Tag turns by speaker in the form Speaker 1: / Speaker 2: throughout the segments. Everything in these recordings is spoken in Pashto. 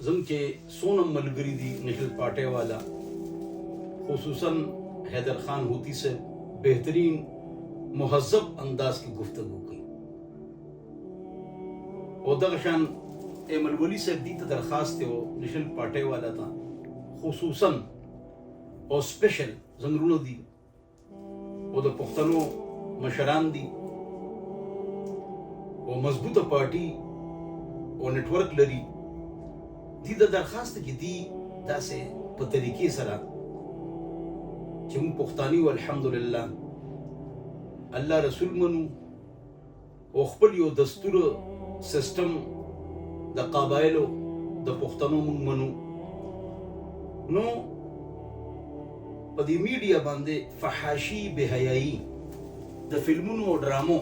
Speaker 1: زموږ چې څونه ملګري دي نیشنل پارټۍ والا، خصوصا حیدر خان ہوتی سے بہترین مہذب انداز کی گفتگو کی، اور دغه شان ایمل ولی صاحب دی ته درخواست دی نیشنل پارټۍ والا ته خصوصا او سپیشل زنګرونو دي او د پښتنو مشران دي او مضبوطه پارټي او نیټورک لري، دی د درخواست کې دی داسې په طریقې سره چې موږ پښتاني و الحمدلله الله رسول منو او خپل یو دستور سیستم د قبایلو د پښتنو موږ منو. نو په دې میډیا باندې فحاشي بهایي د فلمونو او ډرامو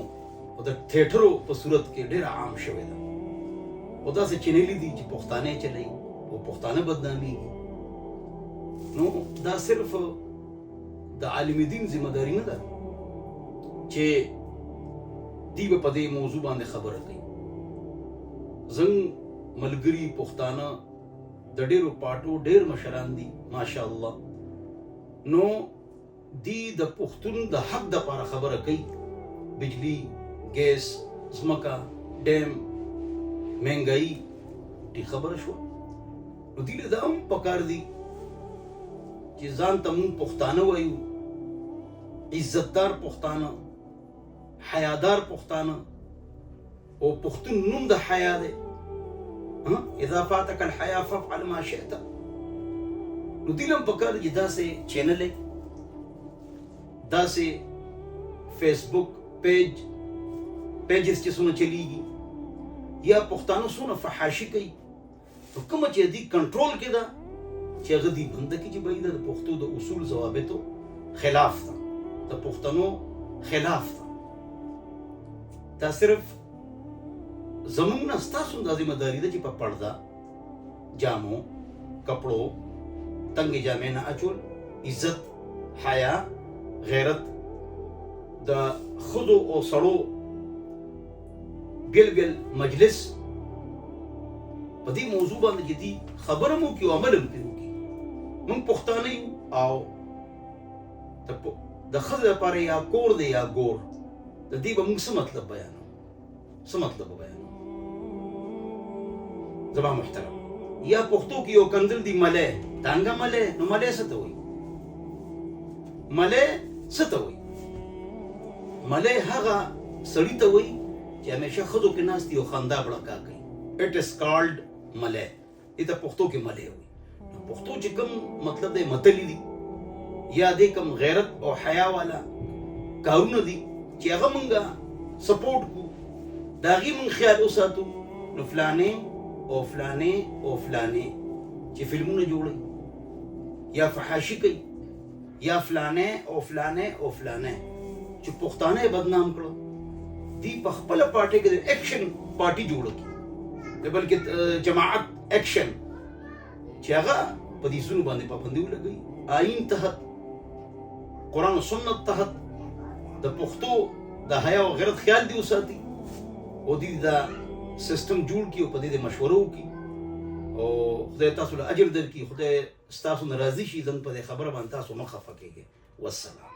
Speaker 1: او د تھیټرو په صورت کې ډېر عام شوی ده، او داسې چینلې دي چې پښتانه چلوي او پښتانه بدنامېږي. نو دا صرف د عالم دین ذمہ داري نه ده چې دی به په دې موضوع باندې خبره کوي. زنګ ملګري پښتانه د ډېرو پاټو ډېر مشران دي ماشاءالله، نو دی د پښتون د حق د لپاره خبره کوي. بجلی، ګیس، ځمکه، ډیم، مهنګایي ټیک خبره شوه. نو دی له دا هم پکار دي چې ځان ته مونږ پښتانه وایو، عزتدار پښتانه، حیادار پښتانه، او پښتون نوم د حیا دی. اذا فاتك الحیا فافعل ما شئت. نو دی له هم پکار دي چې داسې چینل، داسې فیسبوک پیجز چې څونه چلیږي یا پښتانه څونه فحاشي کوي، نو کومه چې دی کنټرول کې ده چې هغه دی بنده کې چې باید د پښتو د اصول ضوابطو خلاف ده، د پښتنو خلاف ده. دا صرف زمونږ نه ستاسو دا ذمہ داري ده چې په پرده، جامو، کپړو، تنګې جامې نه اچول، عزت، حیا، غیرت، د ښځو او سړو بیل بیل مجلس په دې موضوع باندې چې دي خبره مو وکړي او عمل هم پرې وکړي. موږ پښتانه یو او د ښځې لپاره یا کور دی یا ګور، د دې به موږ څه مطلب بیانو، څه مطلب بیانو زما محترم. یا پښتو کې یو کندل دی ملی، ټانګه ملی، نو ملی څه ته وایي؟ ملی څه ته وایي؟ ملی هغه سړي ته وایي چې همیشه ښځو کې ناست دي او خندا بړکا کوي. اټ از کالډ ملی. دې ته پښتو کې ملی وایي. پښتو چې کوم مطلب دی متلي دي یا دې کوم غیرت او حیا والا کارونه دي چې هغه مونږه سپورټ کو، د هغې مونږ خیال وساتو. نو فلانې او فلانې او فلانې چې فلمونه جوړوي یا فحاشي کوي، یا فلانې او فلانې او فلانې چې پښتانه بدنام کړو، دی په خپله پارټۍ کې د ایکشن پارټي جوړه کړي، بلکې جماعت ایکشن چې هغه په دې ځینو باندې پابندي ولګوي. آئین تحت، قرآن و سنت تحت د پښتو د حیا او غیرت خیال دی وساتي او دې دا سیستم جوړ کړي او په دې د مشوره وکړي او خدای تاسو له اجر درکړي، خدای ستاسو نه راضي شي. زموږ په دې خبره باندې تاسو مه خفه کېږئ. والسلام.